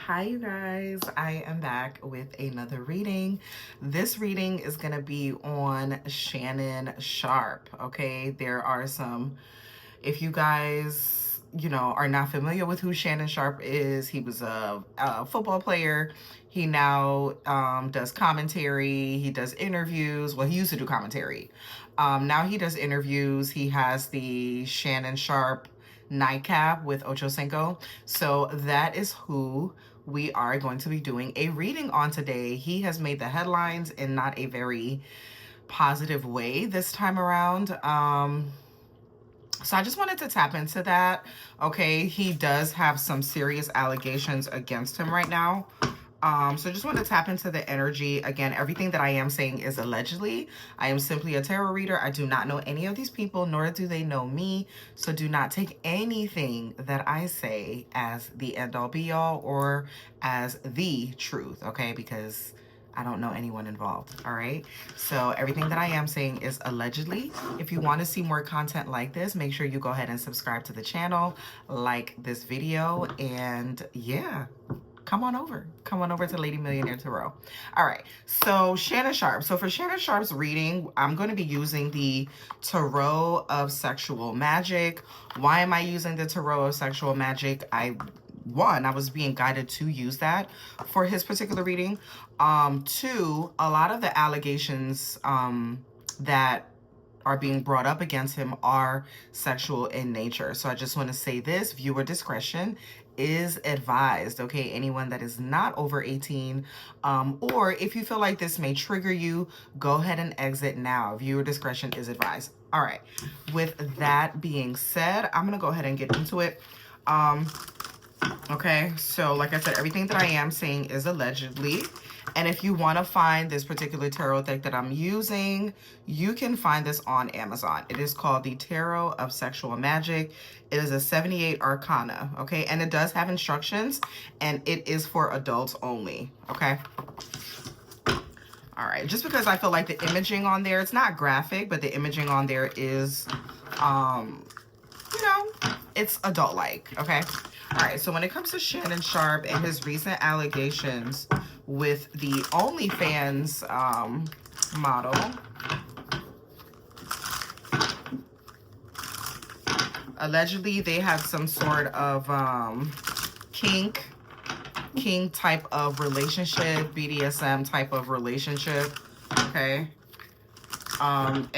Hi, you guys. I am back with another reading. This reading is going to be on Shannon Sharpe. Okay, there are some, if you guys, are not familiar with who Shannon Sharpe is, he was a football player. He now does commentary. He does interviews. Well, he used to do commentary. Now he does interviews. He has the Shannon Sharpe nightcap with Ocho Cinco. So that is who we are going to be doing a reading on today. He has made the headlines in not a very positive way this time around. So I just wanted to tap into that. Okay, he does have some serious allegations against him right now. So just want to tap into the energy. Again, everything that I am saying is allegedly. I am simply a tarot reader. I do not know any of these people, nor do they know me. So do not take anything that I say as the end all be all or as the truth, okay? Because I don't know anyone involved, all right? So everything that I am saying is allegedly. If you want to see more content like this, make sure you go ahead and subscribe to the channel, like this video, and yeah. Come on over to Lady Millionaire Tarot. All right, so Shannon Sharpe. So for Shannon Sharpe's reading, I'm going to be using the Tarot of Sexual Magic. Why am I using the Tarot of Sexual Magic? I was being guided to use that for his particular reading. Two, a lot of the allegations that are being brought up against him are sexual in nature. So I just want to say this, viewer discretion is advised, okay? Anyone that is not over 18, or if you feel like this may trigger you, go ahead and exit now. Viewer discretion is advised. All right, with that being said, I'm gonna go ahead and get into it. Okay, so like I said, everything that I am saying is allegedly. And if you want to find this particular tarot deck that I'm using, you can find this on Amazon. It is called the Tarot of Sexual Magic. It is a 78 arcana, okay? And it does have instructions, and it is for adults only, okay? All right, just because I feel like the imaging on there, it's not graphic, but the imaging on there is, it's adult-like, okay? All right, so when it comes to Shannon Sharpe and his recent allegations with the OnlyFans model, allegedly they had some sort of kink type of relationship, BDSM type of relationship, okay? And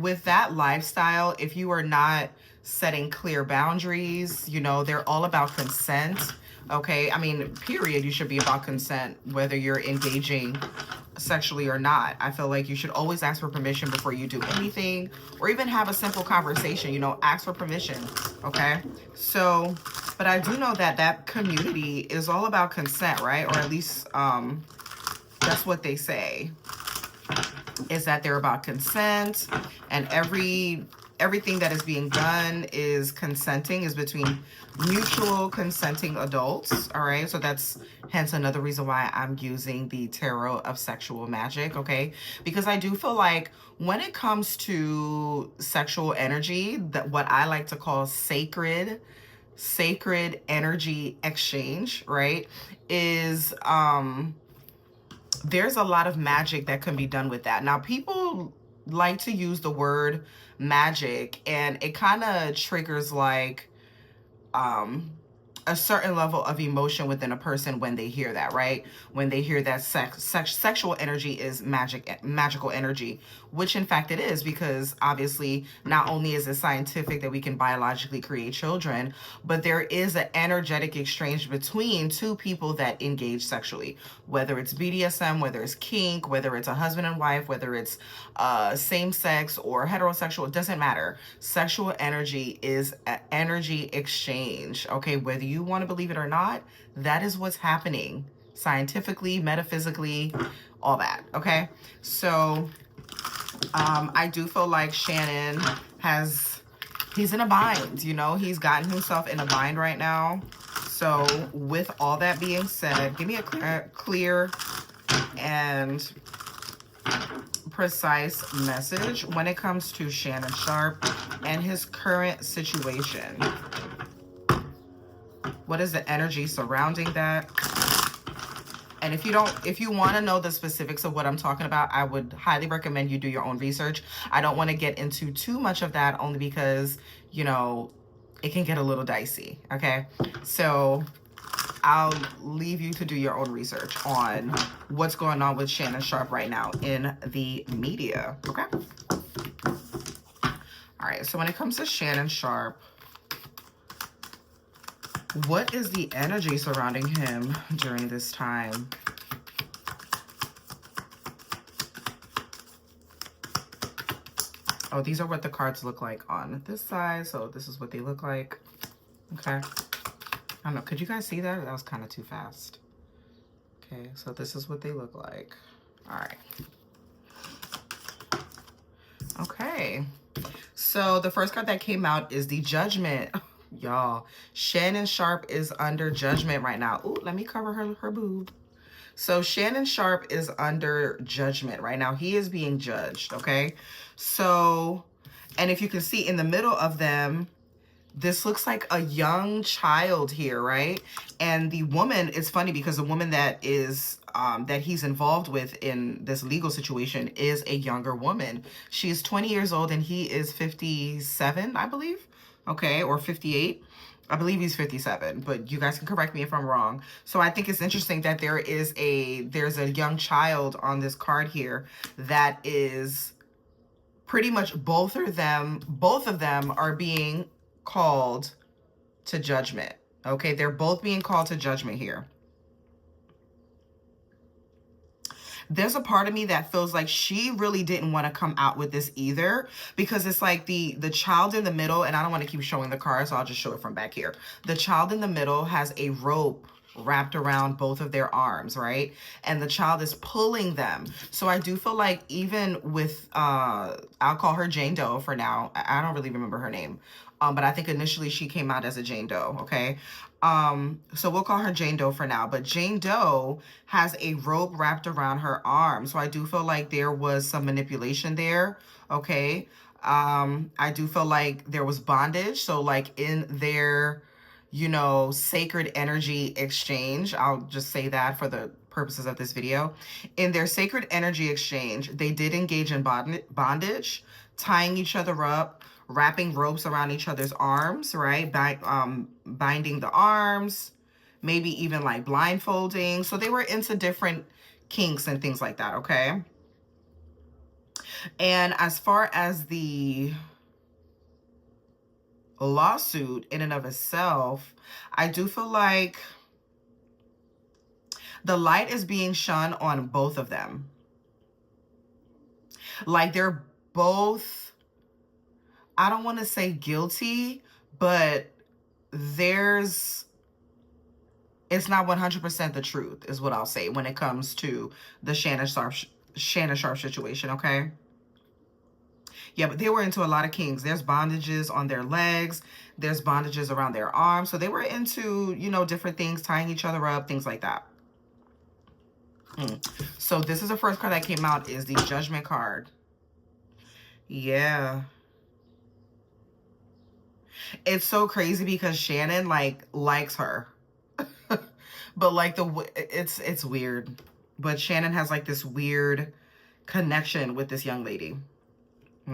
with that lifestyle, if you are not setting clear boundaries, they're all about consent, okay? I mean, period, you should be about consent, whether you're engaging sexually or not. I feel like you should always ask for permission before you do anything, or even have a simple conversation, ask for permission, okay? So, but I do know that that community is all about consent, right? Or at least that's what they say, is that they're about consent, and everything that is being done is consenting, is between mutual consenting adults, all right? So that's hence another reason why I'm using the Tarot of Sexual Magic, okay? Because I do feel like when it comes to sexual energy, that what I like to call sacred energy exchange, right, is there's a lot of magic that can be done with that. Now, people like to use the word magic, and it kind of triggers like a certain level of emotion within a person when they hear that, right? When they hear that sexual energy is magical energy, which in fact it is, because obviously not only is it scientific that we can biologically create children, but there is an energetic exchange between two people that engage sexually, whether it's BDSM, whether it's kink, whether it's a husband and wife, whether it's same sex or heterosexual, it doesn't matter. Sexual energy is an energy exchange, okay? Whether you want to believe it or not, that is what's happening scientifically, metaphysically, all that, okay? So I do feel like Shannon he's in a bind, he's gotten himself in a bind right now. So with all that being said, give me a clear and precise message when it comes to Shannon Sharpe and his current situation. What is the energy surrounding that? And if you want to know the specifics of what I'm talking about, I would highly recommend you do your own research. I don't want to get into too much of that only because, you know, it can get a little dicey. Okay. So I'll leave you to do your own research on what's going on with Shannon Sharpe right now in the media. Okay. All right. So when it comes to Shannon Sharpe, what is the energy surrounding him during this time? Oh, these are what the cards look like on this side. So this is what they look like. Okay. I don't know. Could you guys see that? That was kind of too fast. Okay. So this is what they look like. All right. Okay. So the first card that came out is the Judgment. Y'all, Shannon Sharpe is under judgment right now. Ooh, let me cover her boob. So Shannon Sharpe is under judgment right now. He is being judged, okay? So, and if you can see in the middle of them, this looks like a young child here, right? And the woman, it's funny because the woman that is that he's involved with in this legal situation is a younger woman. She's 20 years old and he is 57, I believe. Okay, or 58. I believe he's 57, but you guys can correct me if I'm wrong. So I think it's interesting that there's a young child on this card here that is pretty much both of them are being called to judgment. Okay, they're both being called to judgment here. There's a part of me that feels like she really didn't want to come out with this either, because it's like the child in the middle, and I don't want to keep showing the cards, so I'll just show it from back here. The child in the middle has a rope wrapped around both of their arms, right? And the child is pulling them. So I do feel like even with, I'll call her Jane Doe for now. I don't really remember her name. But I think initially she came out as a Jane Doe, okay? So we'll call her Jane Doe for now. But Jane Doe has a rope wrapped around her arm. So I do feel like there was some manipulation there, okay? I do feel like there was bondage. So like in their, you know, sacred energy exchange, I'll just say that for the purposes of this video. In their sacred energy exchange, they did engage in bondage, tying each other up, wrapping ropes around each other's arms, right? Binding the arms, maybe even like blindfolding. So they were into different kinks and things like that, okay? And as far as the lawsuit in and of itself, I do feel like the light is being shone on both of them. Like they're both, I don't want to say guilty, but it's not 100% the truth is what I'll say when it comes to the Shannon Sharpe situation, okay? Yeah, but they were into a lot of kinks. There's bondages on their legs. There's bondages around their arms. So they were into, you know, different things, tying each other up, things like that. So this is the first card that came out, is the Judgment card. Yeah. It's so crazy because Shannon likes her. But like it's weird. But Shannon has like this weird connection with this young lady.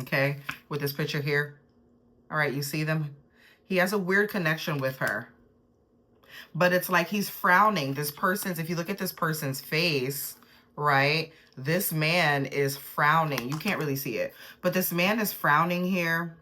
Okay, with this picture here. All right, you see them? He has a weird connection with her. But it's like he's frowning. If you look at this person's face, right? This man is frowning. You can't really see it. But this man is frowning here.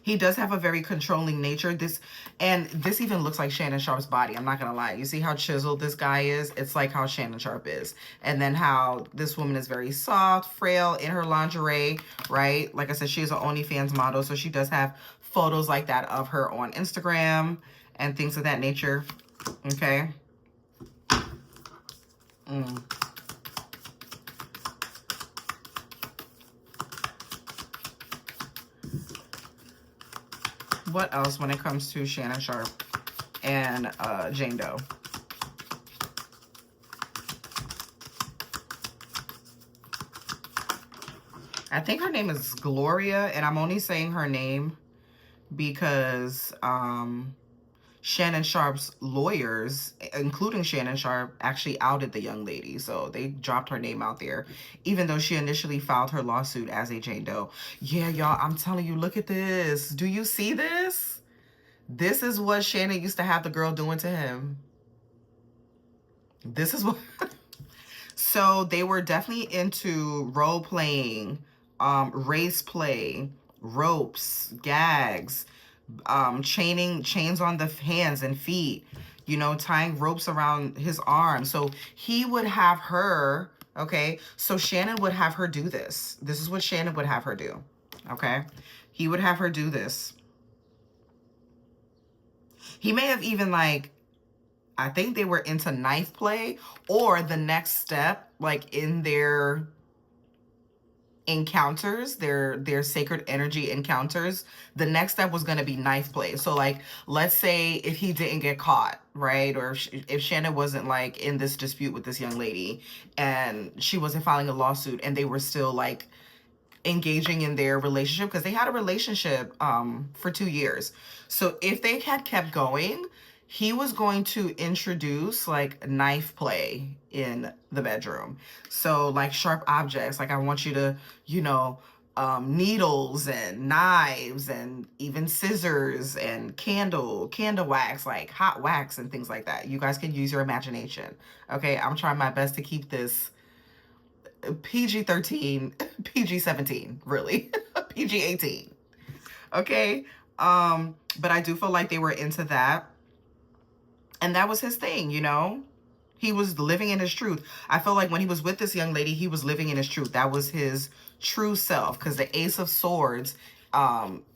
He does have a very controlling nature. This even looks like Shannon Sharpe's body. I'm not going to lie. You see how chiseled this guy is? It's like how Shannon Sharpe is. And then how this woman is very soft, frail in her lingerie, right? Like I said, she is an OnlyFans model. So she does have photos like that of her on Instagram and things of that nature. Okay. What else when it comes to Shannon Sharpe and Jane Doe? I think her name is Gloria, and I'm only saying her name because Shannon Sharpe's lawyers, including Shannon Sharpe, actually outed the young lady. So they dropped her name out there, even though she initially filed her lawsuit as a Jane Doe. Yeah, y'all, I'm telling you, look at this. Do you see this? This is what Shannon used to have the girl doing to him. This is what... So they were definitely into role playing, race play, ropes, gags, chains on the hands and feet, you know, tying ropes around his arms. So he would have her, okay? So Shannon would have her do this. This is what Shannon would have her do, okay? He would have her do this. He may have even, like, I think they were into knife play, or the next step, like in their encounters, their sacred energy encounters, the next step was going to be knife play. So like, let's say if he didn't get caught, right? Or if Shannon wasn't like in this dispute with this young lady and she wasn't filing a lawsuit and they were still like engaging in their relationship, because they had a relationship for 2 years. So if they had kept going, he was going to introduce like knife play in the bedroom. So like sharp objects, like I want you to, you know, needles and knives and even scissors and candle wax, like hot wax and things like that. You guys can use your imagination. Okay, I'm trying my best to keep this PG-13, PG-17, really. PG-18. Okay? But I do feel like they were into that. And that was his thing, you know? He was living in his truth. I feel like when he was with this young lady, he was living in his truth. That was his true self, because the Ace of Swords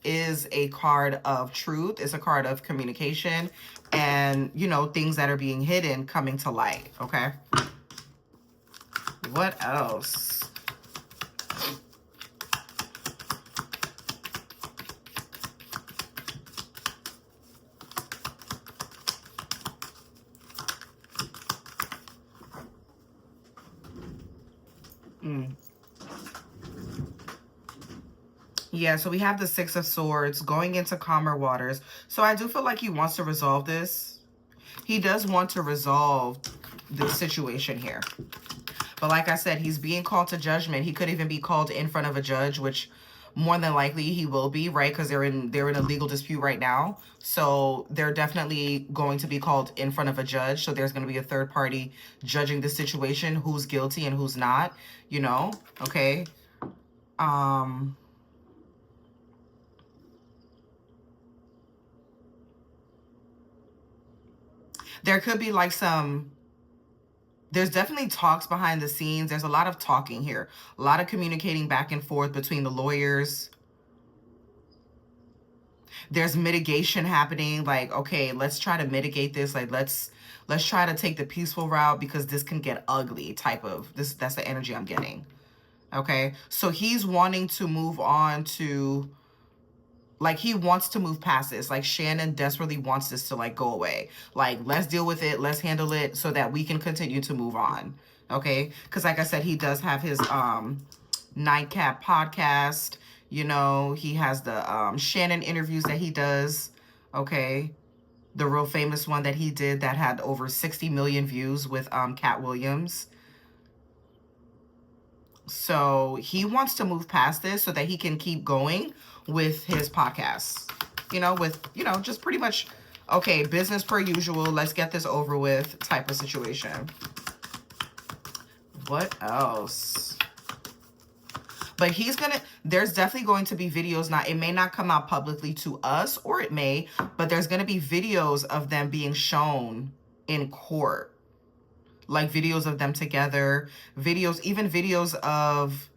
is a card of truth. It's a card of communication and, you know, things that are being hidden coming to light, okay? What else? Yeah, so we have the Six of Swords going into calmer waters. So I do feel like he wants to resolve this. He does want to resolve this situation here. But like I said, he's being called to judgment. He could even be called in front of a judge, which more than likely he will be, right? Because they're in a legal dispute right now. So they're definitely going to be called in front of a judge. So there's going to be a third party judging the situation, who's guilty and who's not, you know, okay? There could be like there's definitely talks behind the scenes. There's a lot of talking here, a lot of communicating back and forth between the lawyers. There's mitigation happening, like, okay, let's try to mitigate this. Like, let's try to take the peaceful route because this can get ugly type of this. That's the energy I'm getting. Okay. So he's wanting to move on to, like, he wants to move past this. Like, Shannon desperately wants this to, like, go away. Like, let's deal with it. Let's handle it so that we can continue to move on. Okay? Because, like I said, he does have his Nightcap podcast. You know, he has the Shannon interviews that he does. Okay? The real famous one that he did that had over 60 million views with Cat Williams. So he wants to move past this so that he can keep going with his podcasts, you know, with, you know, just pretty much, okay, business per usual, let's get this over with type of situation. What else? But he's gonna, there's definitely going to be videos. Now, it may not come out publicly to us, or it may, but there's going to be videos of them being shown in court. Like videos of them together, videos, even videos of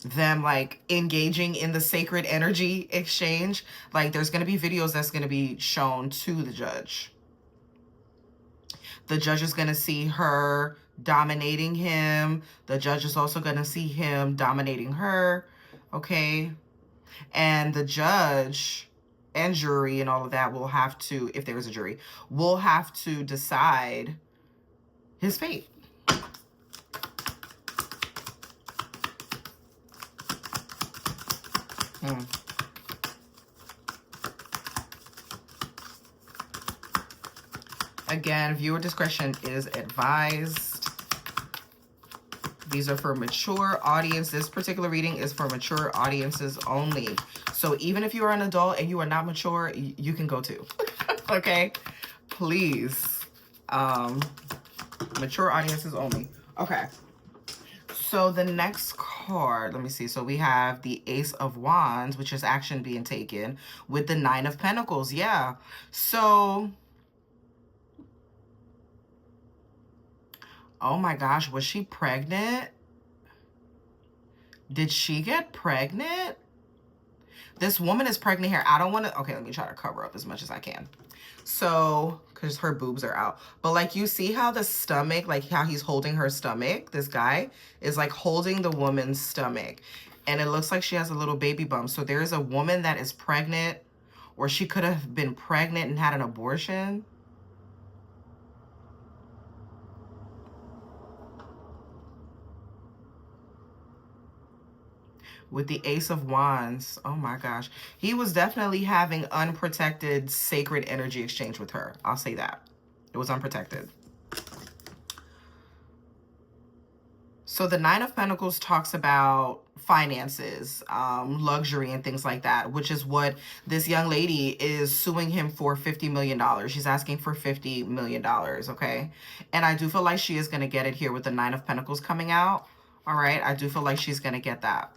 them like engaging in the sacred energy exchange. Like there's going to be videos that's going to be shown to the judge. The judge is going to see her dominating him. The judge is also going to see him dominating her. Okay. And the judge and jury and all of that will have to, if there is a jury, will have to decide his fate. Again, viewer discretion is advised. These are for mature audience. This particular reading is for mature audiences only. So even if you are an adult and you are not mature, you can go too. Okay? Please. Mature audiences only. Okay. So the next card, let me see. So we have the Ace of Wands, which is action being taken, with the Nine of Pentacles. Yeah. So, oh my gosh, was she pregnant? Did she get pregnant? This woman is pregnant here. I don't want to, okay, let me try to cover up as much as I can. So, because her boobs are out. But like, you see how the stomach, like how he's holding her stomach, this guy is like holding the woman's stomach. And it looks like she has a little baby bump. So there is a woman that is pregnant, or she could have been pregnant and had an abortion. With the Ace of Wands, oh my gosh. He was definitely having unprotected sacred energy exchange with her. I'll say that. It was unprotected. So the Nine of Pentacles talks about finances, luxury, and things like that, which is what this young lady is suing him for $50 million. She's asking for $50 million, okay? And I do feel like she is going to get it here with the Nine of Pentacles coming out, all right? I do feel like she's going to get that.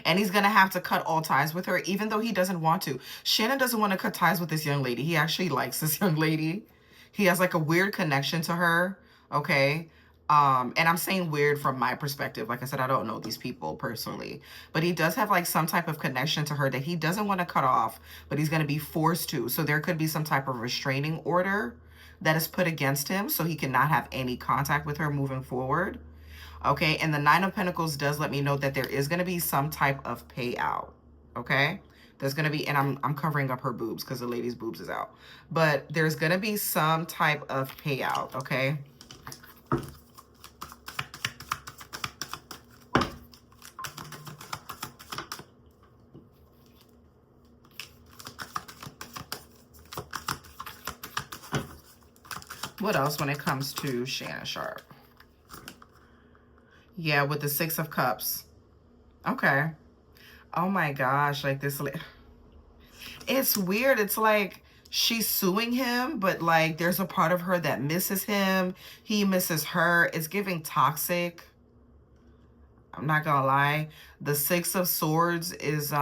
And he's going to have to cut all ties with her, even though he doesn't want to. Shannon doesn't want to cut ties with this young lady. He actually likes this young lady. He has like a weird connection to her, okay? And I'm saying weird from my perspective. Like I said, I don't know these people personally. But he does have like some type of connection to her that he doesn't want to cut off, but he's going to be forced to. So there could be some type of restraining order that is put against him so he cannot have any contact with her moving forward. Okay, and the Nine of Pentacles does let me know that there is going to be some type of payout. Okay, there's going to be, and I'm covering up her boobs because the lady's boobs is out. But there's going to be some type of payout, okay? What else when it comes to Shannon Sharpe? Yeah, with the Six of Cups. Okay. Oh my gosh, like this. It's weird. It's like she's suing him, but like there's a part of her that misses him. He misses her. It's giving toxic. I'm not gonna lie. The Six of Swords is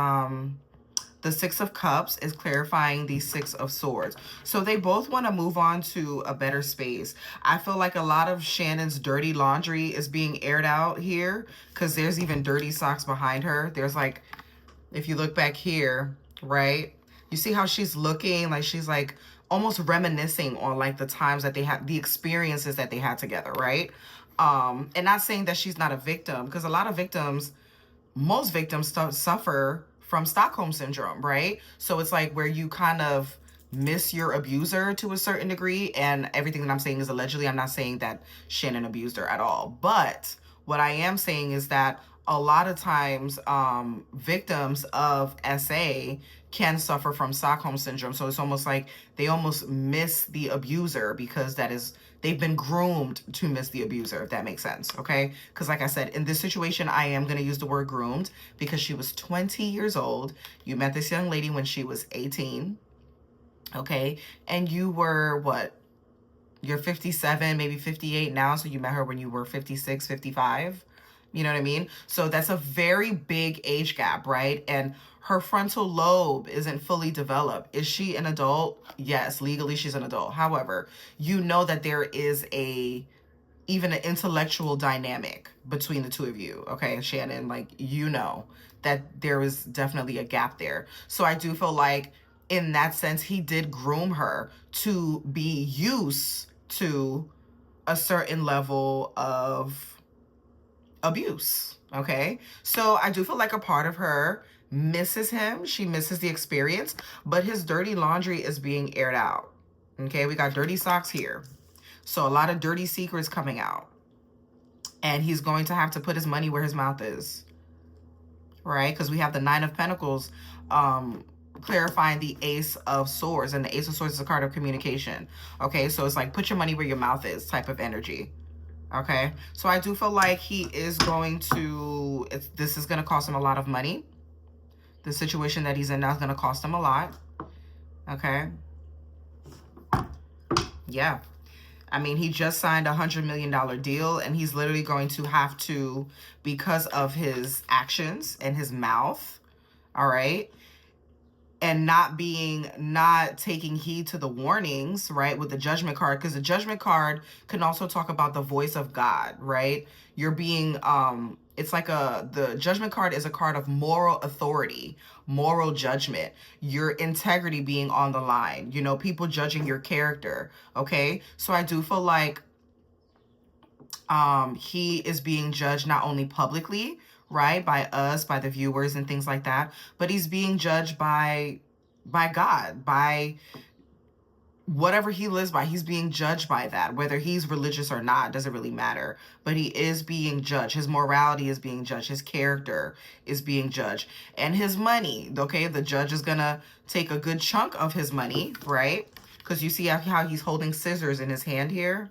the Six of Cups is clarifying the Six of Swords. So they both want to move on to a better space. I feel like a lot of Shannon's dirty laundry is being aired out here because there's even dirty socks behind her. There's like, if you look back here, right? You see how she's looking like she's like almost reminiscing on like the times that they had, the experiences that they had together, right? And not saying that she's not a victim, because a lot of victims, most victims suffer from Stockholm syndrome, right? So it's like where you kind of miss your abuser to a certain degree, and everything that I'm saying is allegedly. I'm not saying that Shannon abused her at all, but what I am saying is that a lot of times victims of SA can suffer from Stockholm syndrome. So it's almost like they almost miss the abuser because that is, they've been groomed to miss the abuser, if that makes sense, okay? Because like I said, in this situation, I am going to use the word groomed because she was 20 years old. You met this young lady when she was 18, okay? And you were, what? You're 57, maybe 58 now, so you met her when you were 56, 55. You know what I mean? So that's a very big age gap, right? And her frontal lobe isn't fully developed. Is she an adult? Yes, legally she's an adult. However, you know that there is even an intellectual dynamic between the two of you, okay? Shannon, like, you know that there is definitely a gap there. So I do feel like in that sense, he did groom her to be used to a certain level of abuse, okay? So I do feel like a part of her misses him. She misses the experience, but his dirty laundry is being aired out, okay? We got dirty socks here. So a lot of dirty secrets coming out. And he's going to have to put his money where his mouth is, right? Because we have the Nine of Pentacles clarifying the Ace of Swords, and the Ace of Swords is a card of communication. Okay, so it's like put your money where your mouth is type of energy. Okay, so I do feel like he is going to, this is going to cost him a lot of money. The situation that he's in now is going to cost him a lot. Okay. Yeah. I mean, he just signed a $100 million deal, and he's literally going to have to, because of his actions and his mouth, all right, and not taking heed to the warnings, right, with the Judgment card, because the Judgment card can also talk about the voice of God, right? You're being, it's like the Judgment card is a card of moral authority, moral judgment, your integrity being on the line, you know, people judging your character, okay? So I do feel like he is being judged not only publicly, right, by us, by the viewers and things like that, but he's being judged by God, by whatever he lives by. He's being judged by that. Whether he's religious or not doesn't really matter, but he is being judged. His morality is being judged. His character is being judged. And his money, okay, the judge is gonna take a good chunk of his money, right? Because you see how he's holding scissors in his hand here,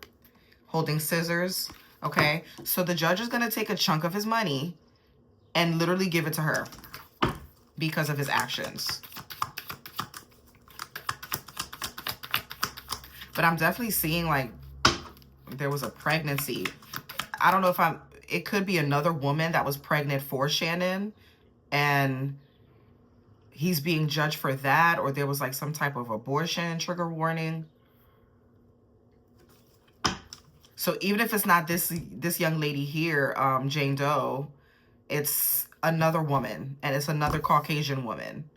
holding scissors, okay? So the judge is gonna take a chunk of his money and literally give it to her because of his actions. But I'm definitely seeing like there was a pregnancy. I don't know if it could be another woman that was pregnant for Shannon, and he's being judged for that, or there was like some type of abortion trigger warning. So even if it's not this young lady here, Jane Doe, it's another woman, and it's another Caucasian woman.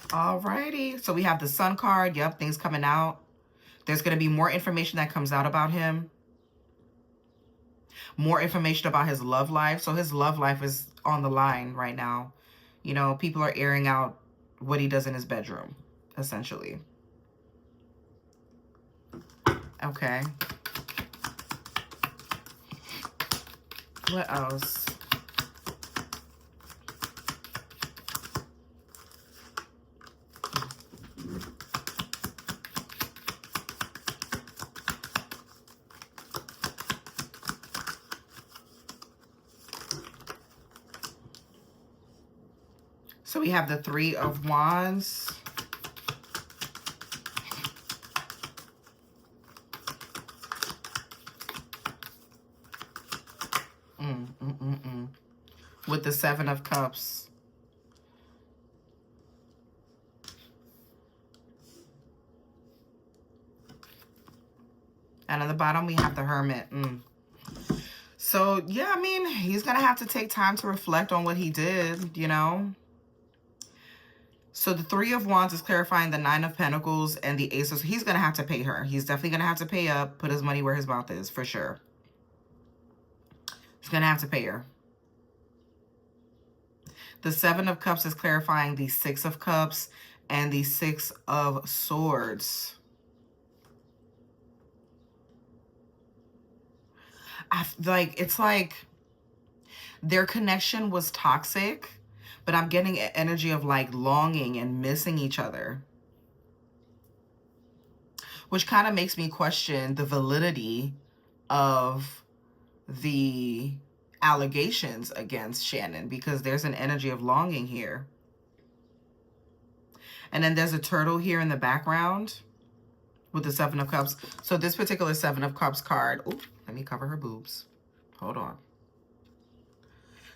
Alrighty, so we have the Sun card. Yep, things coming out. There's going to be more information that comes out about him. More information about his love life. So his love life is on the line right now. You know, people are airing out what he does in his bedroom, essentially. Okay. What else? So we have the Three of Wands. With the Seven of Cups. And on the bottom, we have the Hermit. So, yeah, I mean, he's going to have to take time to reflect on what he did, you know. So the Three of Wands is clarifying the Nine of Pentacles and the Ace of... He's going to have to pay her. He's definitely going to have to pay up, put his money where his mouth is, for sure. He's going to have to pay her. The Seven of Cups is clarifying the Six of Cups and the Six of Swords. It's like their connection was toxic, but I'm getting an energy of like longing and missing each other, which kind of makes me question the validity of the allegations against Shannon, because there's an energy of longing here. And then there's a turtle here in the background with the Seven of Cups. So this particular Seven of Cups card, ooh, let me cover her boobs. Hold on.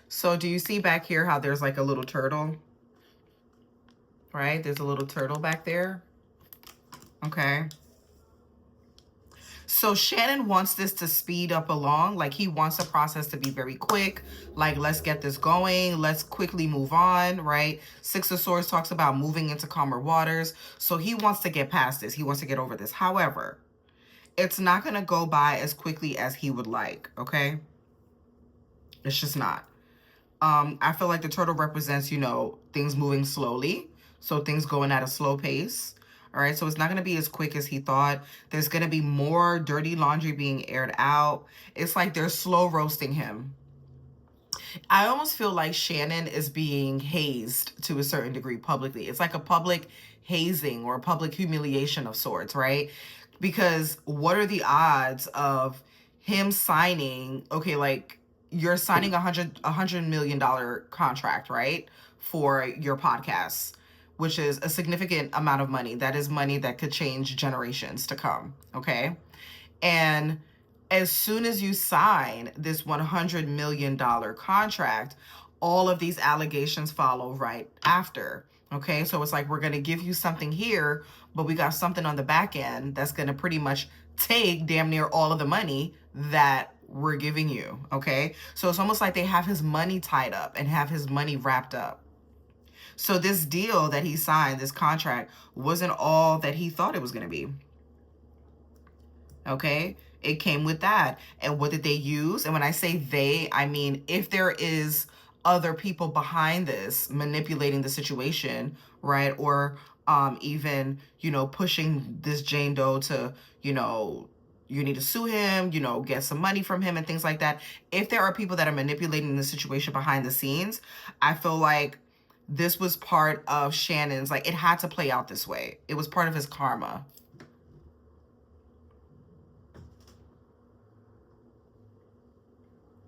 So do you see back here how there's like a little turtle? Right? There's a little turtle back there. Okay. So Shannon wants this to speed up along. Like he wants the process to be very quick. Like, let's get this going. Let's quickly move on, right? Six of Swords talks about moving into calmer waters. So he wants to get past this. He wants to get over this. However, it's not going to go by as quickly as he would like, okay? It's just not. I feel like the turtle represents, you know, things moving slowly. So things going at a slow pace. All right, so it's not going to be as quick as he thought. There's going to be more dirty laundry being aired out. It's like they're slow roasting him. I almost feel like Shannon is being hazed to a certain degree publicly. It's like a public hazing or a public humiliation of sorts, right? Because what are the odds of him signing, okay, like you're signing $100 million contract, right? For your podcast, which is a significant amount of money. That is money that could change generations to come, okay? And as soon as you sign this $100 million contract, all of these allegations follow right after. Okay, so it's like we're going to give you something here, but we got something on the back end that's going to pretty much take damn near all of the money that we're giving you. Okay, so it's almost like they have his money tied up and have his money wrapped up. So this deal that he signed, this contract, wasn't all that he thought it was going to be. Okay, it came with that. And what did they use? And when I say they, I mean if there is other people behind this manipulating the situation, right? Or even, you know, pushing this Jane Doe to, you know, you need to sue him, you know, get some money from him and things like that. If there are people that are manipulating the situation behind the scenes, I feel like this was part of Shannon's, like it had to play out this way. It was part of his karma.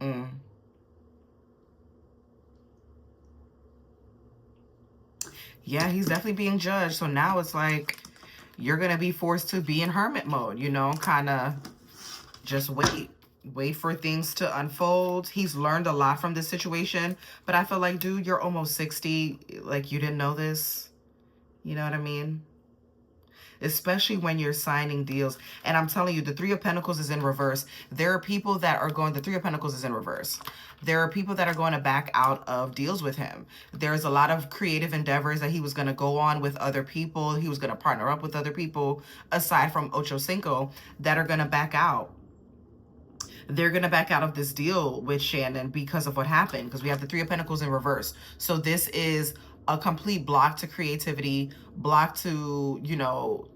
Mm. Yeah, he's definitely being judged. So now it's like you're going to be forced to be in hermit mode, you know, kind of just wait for things to unfold. He's learned a lot from this situation, but I feel like, dude, you're almost 60. Like, you didn't know this. You know what I mean? Especially when you're signing deals. And I'm telling you, the Three of Pentacles is in reverse. There are people that are going, the Three of Pentacles is in reverse. There are people that are going to back out of deals with him. There's a lot of creative endeavors that he was going to go on with other people. He was going to partner up with other people, aside from Ocho Cinco, that are going to back out. They're going to back out of this deal with Shannon because of what happened, because we have the Three of Pentacles in reverse. So this is a complete block to creativity, block to, you know,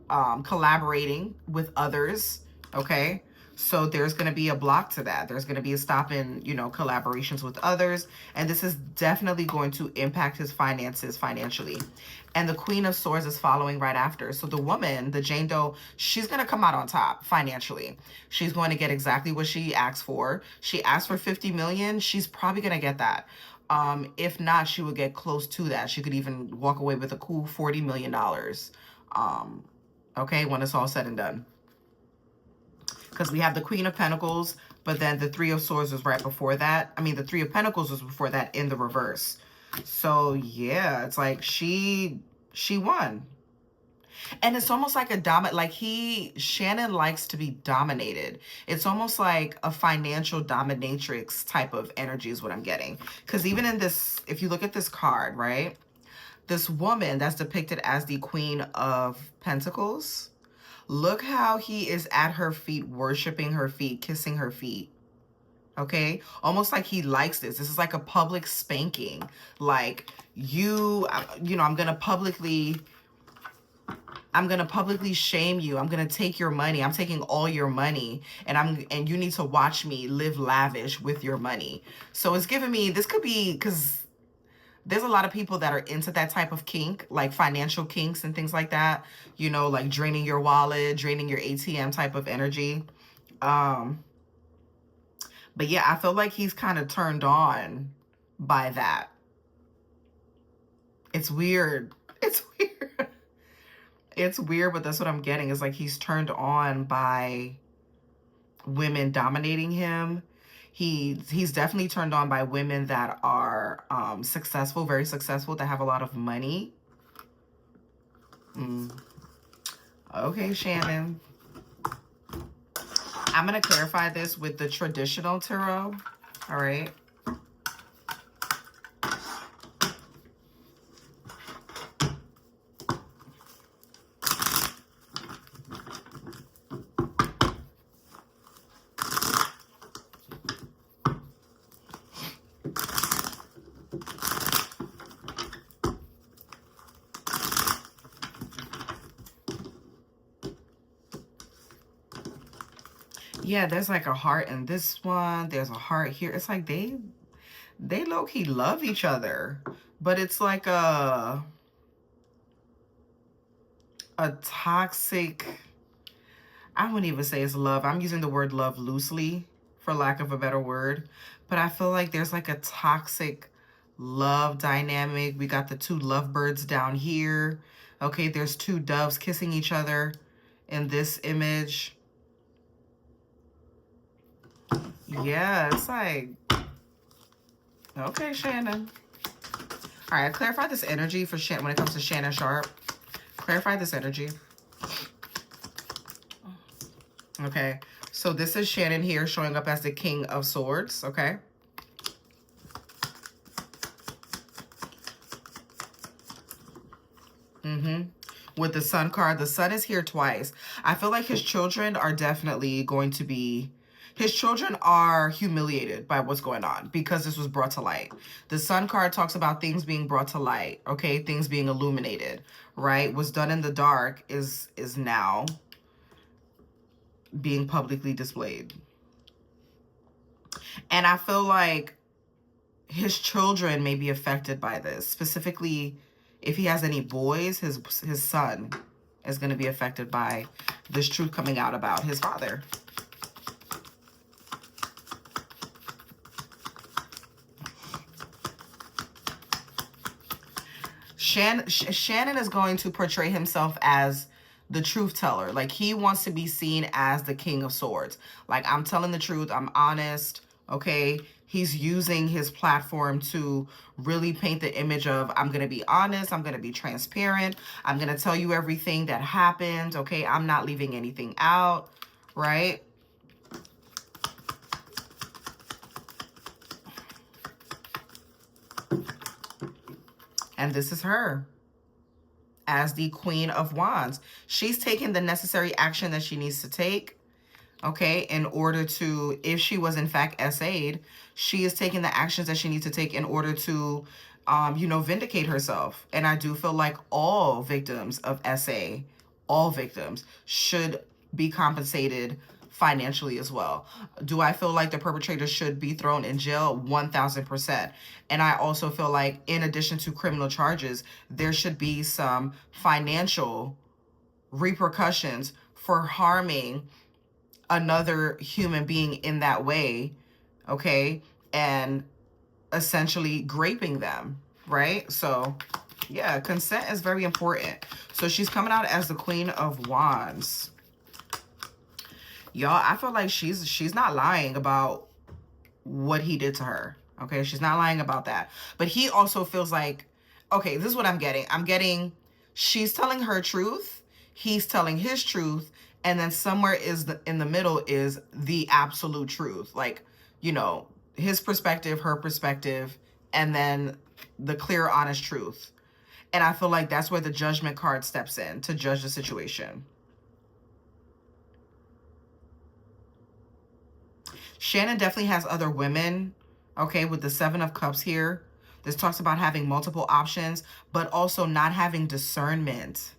collaborating with others, okay? So there's going to be a block to that. There's going to be a stop in, you know, collaborations with others. And this is definitely going to impact his finances financially. And the Queen of Swords is following right after. So the woman, the Jane Doe, she's going to come out on top financially. She's going to get exactly what she asked for. She asked for 50 million. She's probably going to get that. If not, she would get close to that. She could even walk away with a cool $40 million. Okay, when it's all said and done. Because we have the Queen of Pentacles, but then the Three of Swords was right before that. I mean, the Three of Pentacles was before that in the reverse. So yeah, it's like she won. And it's almost like Shannon likes to be dominated. It's almost like a financial dominatrix type of energy is what I'm getting. Because even in this, if you look at this card, right? This woman that's depicted as the Queen of Pentacles, look how he is at her feet, worshiping her feet, kissing her feet. Okay, almost like he likes this. This is like a public spanking. Like you know, I'm gonna publicly shame you. I'm gonna take your money. I'm taking all your money, and you need to watch me live lavish with your money. So it's giving me, this could be, because there's a lot of people that are into that type of kink, like financial kinks and things like that. You know, like draining your wallet, draining your ATM type of energy. But yeah, I feel like he's kind of turned on by that. It's weird. It's weird. It's weird, but that's what I'm getting, is like he's turned on by women dominating him. He's definitely turned on by women that are successful, very successful, that have a lot of money. Okay, Shannon. I'm going to clarify this with the traditional tarot. All right. Yeah, there's like a heart in this one. There's a heart here. It's like They low-key love each other, but it's like a toxic, I wouldn't even say it's love. I'm using the word love loosely for lack of a better word, but I feel like there's like a toxic love dynamic. We got the two lovebirds down here. Okay, there's two doves kissing each other in this image. Yeah, it's like, okay, Shannon. All right, clarify this energy for Shannon when it comes to Shannon Sharpe. Clarify this energy. Okay, so this is Shannon here showing up as the King of Swords, okay? With the Sun card, the Sun is here twice. I feel like his children are definitely going to be, his children are humiliated by what's going on because this was brought to light. The Sun card talks about things being brought to light, okay? Things being illuminated, right? What's done in the dark is now being publicly displayed. And I feel like his children may be affected by this. Specifically, if he has any boys, his son is going to be affected by this truth coming out about his father. Shannon is going to portray himself as the truth teller. Like, he wants to be seen as the King of Swords. Like, I'm telling the truth. I'm honest. Okay. He's using his platform to really paint the image of, I'm going to be honest. I'm going to be transparent. I'm going to tell you everything that happened. Okay. I'm not leaving anything out. Right. And this is her as the Queen of Wands. She's taking the necessary action that she needs to take, okay, in order to, if she was in fact SA'd, she is taking the actions that she needs to take in order to, you know, vindicate herself. And I do feel like all victims of SA, all victims, should be compensated financially as well. Do I feel like the perpetrator should be thrown in jail? 1000%. And I also feel like, in addition to criminal charges, there should be some financial repercussions for harming another human being in that way, okay, and essentially graping them, right? So yeah, consent is very important. So she's coming out as the Queen of Wands. Y'all, I feel like she's not lying about what he did to her. Okay, she's not lying about that. But he also feels like, okay, this is what I'm getting. I'm getting, she's telling her truth, he's telling his truth, and then somewhere is in the middle is the absolute truth. Like, you know, his perspective, her perspective, and then the clear, honest truth. And I feel like that's where the Judgment card steps in to judge the situation. Shannon definitely has other women, okay, with the Seven of Cups here. This talks about having multiple options, but also not having discernment,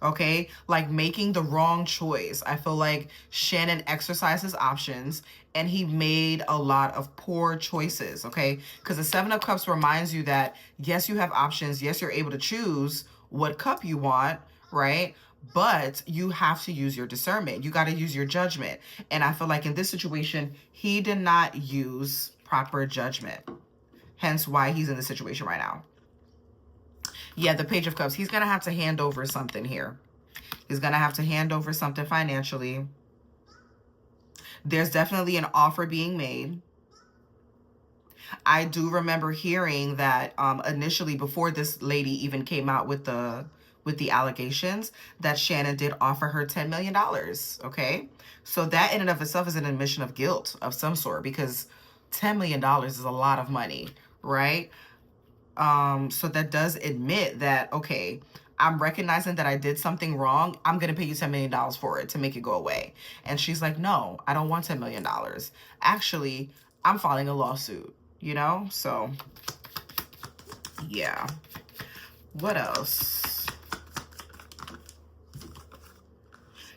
okay? Like making the wrong choice. I feel like Shannon exercises options and he made a lot of poor choices, okay? Because the Seven of Cups reminds you that, yes, you have options. Yes, you're able to choose what cup you want, right? But you have to use your discernment. You got to use your judgment. And I feel like in this situation, he did not use proper judgment. Hence why he's in this situation right now. Yeah, the Page of Cups. He's going to have to hand over something here. He's going to have to hand over something financially. There's definitely an offer being made. I do remember hearing that initially, before this lady even came out with the allegations, that Shannon did offer her $10 million, okay? So that in and of itself is an admission of guilt of some sort, because $10 million is a lot of money, right? So that does admit that, okay, I'm recognizing that I did something wrong. I'm going to pay you $10 million for it to make it go away. And she's like, no, I don't want $10 million. Actually, I'm filing a lawsuit, you know? So, yeah. What else?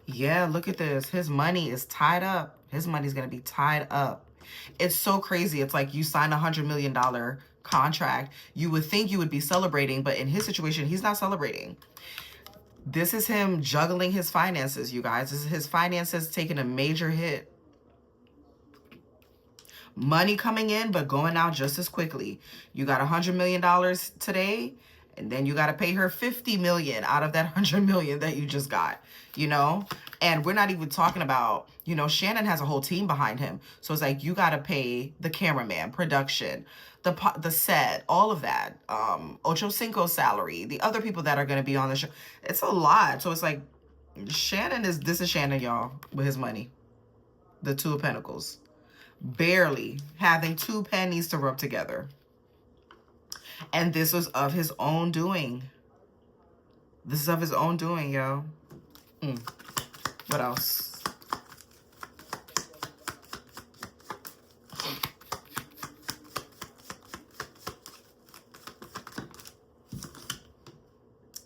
Yeah, look at this. His money is tied up. His money's going to be tied up. It's so crazy. It's like you sign $100 million contract. You would think you would be celebrating, but in his situation, he's not celebrating. This is him juggling his finances, you guys. This is his finances taking a major hit. Money coming in, but going out just as quickly. You got $100 million today, and then you got to pay her $50 million out of that $100 million that you just got, you know? And we're not even talking about, you know, Shannon has a whole team behind him. So it's like, you got to pay the cameraman, production, the set, all of that. Ocho Cinco's salary, the other people that are going to be on the show. It's a lot. So it's like, this is Shannon, y'all, with his money. The Two of Pentacles. Barely having 2 pennies to rub together. And this was of his own doing. This is of his own doing, yo. What else?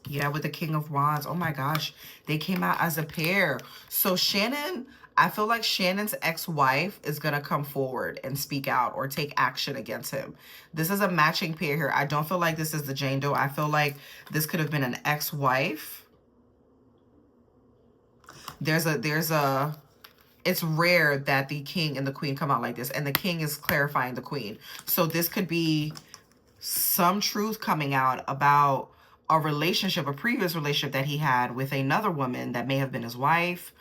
Yeah, with the King of Wands. Oh my gosh. They came out as a pair. So Shannon, I feel like Shannon's ex-wife is going to come forward and speak out or take action against him. This is a matching pair here. I don't feel like this is the Jane Doe. I feel like this could have been an ex-wife. It's rare that the king and the queen come out like this. And the king is clarifying the queen. So this could be some truth coming out about a relationship, a previous relationship that he had with another woman that may have been his wife.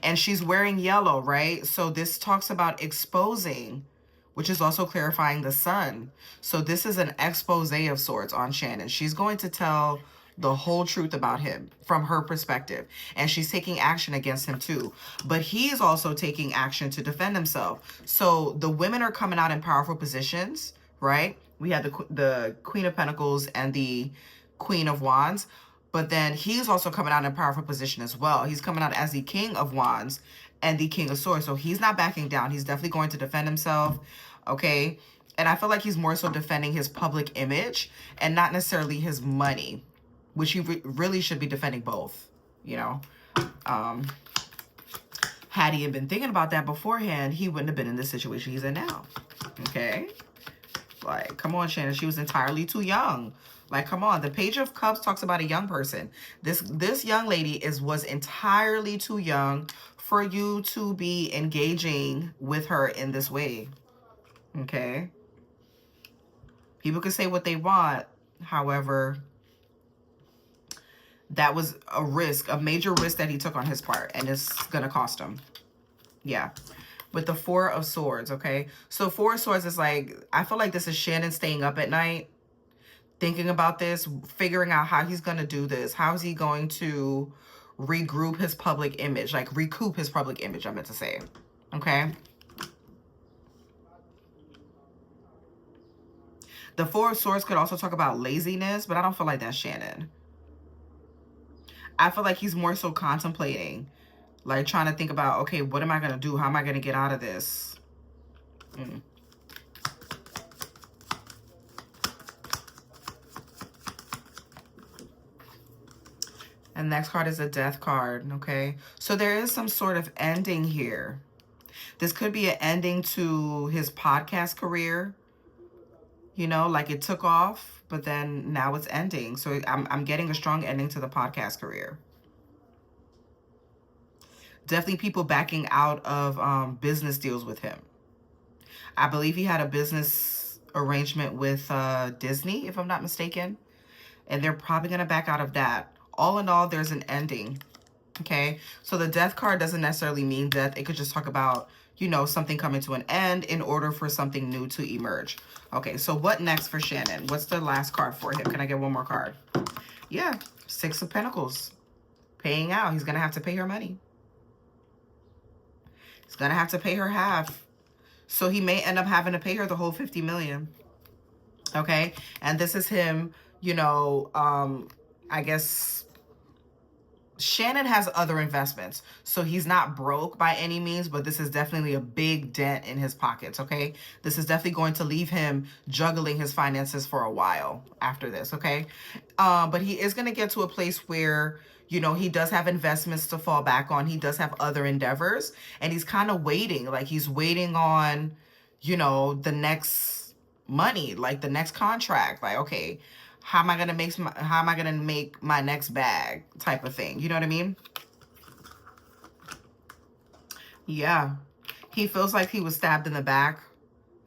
And she's wearing yellow, right? So this talks about exposing, which is also clarifying the sun. So this is an expose of sorts on Shannon. She's going to tell the whole truth about him from her perspective. And she's taking action against him too. But he's also taking action to defend himself. So the women are coming out in powerful positions, right? We had the Queen of Pentacles and the Queen of Wands. But then he's also coming out in a powerful position as well. He's coming out as the King of Wands and the King of Swords. So he's not backing down. He's definitely going to defend himself, okay? And I feel like he's more so defending his public image and not necessarily his money, which he really should be defending both, you know? Had he been thinking about that beforehand, he wouldn't have been in this situation he's in now, okay? Like, come on, Shannon. She was entirely too young. Like, come on. The Page of Cups talks about a young person. This young lady was entirely too young for you to be engaging with her in this way. Okay? People can say what they want. However, that was a risk, a major risk that he took on his part. And it's going to cost him. Yeah. With the Four of Swords, okay? So Four of Swords is like, I feel like this is Shannon staying up at night, thinking about this, figuring out how he's going to do this. How is he going to regroup his public image, like recoup his public image, I meant to say, okay? The Four of Swords could also talk about laziness, but I don't feel like that's Shannon. I feel like he's more so contemplating, like trying to think about, okay, what am I going to do? How am I going to get out of this? And next card is a Death card, okay? So there is some sort of ending here. This could be an ending to his podcast career. You know, like it took off, but then now it's ending. So I'm getting a strong ending to the podcast career. Definitely people backing out of business deals with him. I believe he had a business arrangement with Disney, if I'm not mistaken. And they're probably going to back out of that. All in all, there's an ending. Okay? So the Death card doesn't necessarily mean death. It could just talk about, you know, something coming to an end in order for something new to emerge. Okay, so what next for Shannon? What's the last card for him? Can I get one more card? Yeah, Six of Pentacles. Paying out. He's going to have to pay her money. He's going to have to pay her half. So he may end up having to pay her the whole $50 million. Okay? And this is him, you know, I guess Shannon has other investments, so he's not broke by any means, but this is definitely a big dent in his pockets, okay? This is definitely going to leave him juggling his finances for a while after this, okay? But he is going to get to a place where, You know, he does have investments to fall back on. He does have other endeavors, and he's kind of waiting. Like, he's waiting on, you know, the next money, like the next contract. Like, okay, how am I going to make my next bag type of thing. You know what I mean? Yeah. He feels like he was stabbed in the back,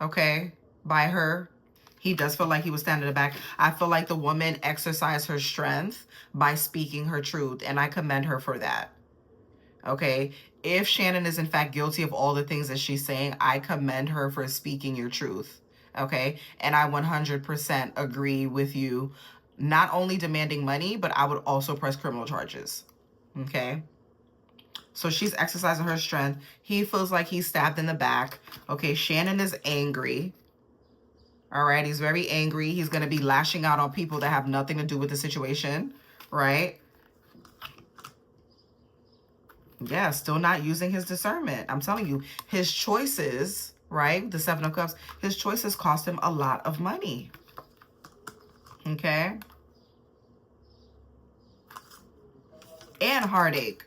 okay, by her. He does feel like he was stabbed in the back. I feel like the woman exercised her strength by speaking her truth, and I commend her for that, okay? If Shannon is in fact guilty of all the things that she's saying, I commend her for speaking your truth, okay? And I 100% agree with you, not only demanding money, but I would also press criminal charges, okay? So she's exercising her strength. He feels like he's stabbed in the back. Okay, Shannon is angry. All right, he's very angry. He's going to be lashing out on people that have nothing to do with the situation, right? Yeah, still not using his discernment. I'm telling you, his choices, right? The Seven of Cups, his choices cost him a lot of money. Okay? And heartache.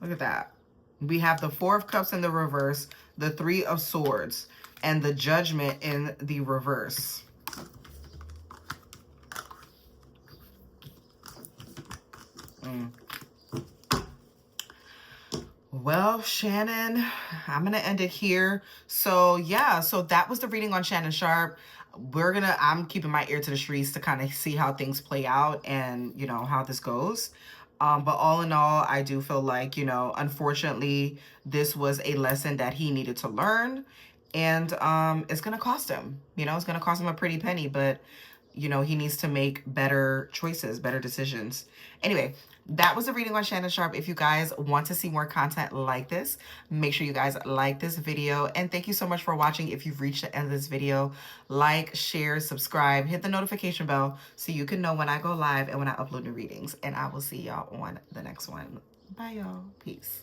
Look at that. We have the Four of Cups in the reverse, the Three of Swords, and the Judgment in the reverse. Well, Shannon, I'm going to end it here. So, yeah, so that was the reading on Shannon Sharpe. I'm keeping my ear to the streets to kind of see how things play out and, you know, how this goes. But all in all, I do feel like, you know, unfortunately, this was a lesson that he needed to learn. And it's going to cost him, you know, it's going to cost him a pretty penny, but, you know, he needs to make better choices, better decisions. Anyway, that was a reading on Shannon Sharpe. If you guys want to see more content like this, make sure you guys like this video. And thank you so much for watching. If you've reached the end of this video, like, share, subscribe, hit the notification bell so you can know when I go live and when I upload new readings. And I will see y'all on the next one. Bye, y'all. Peace.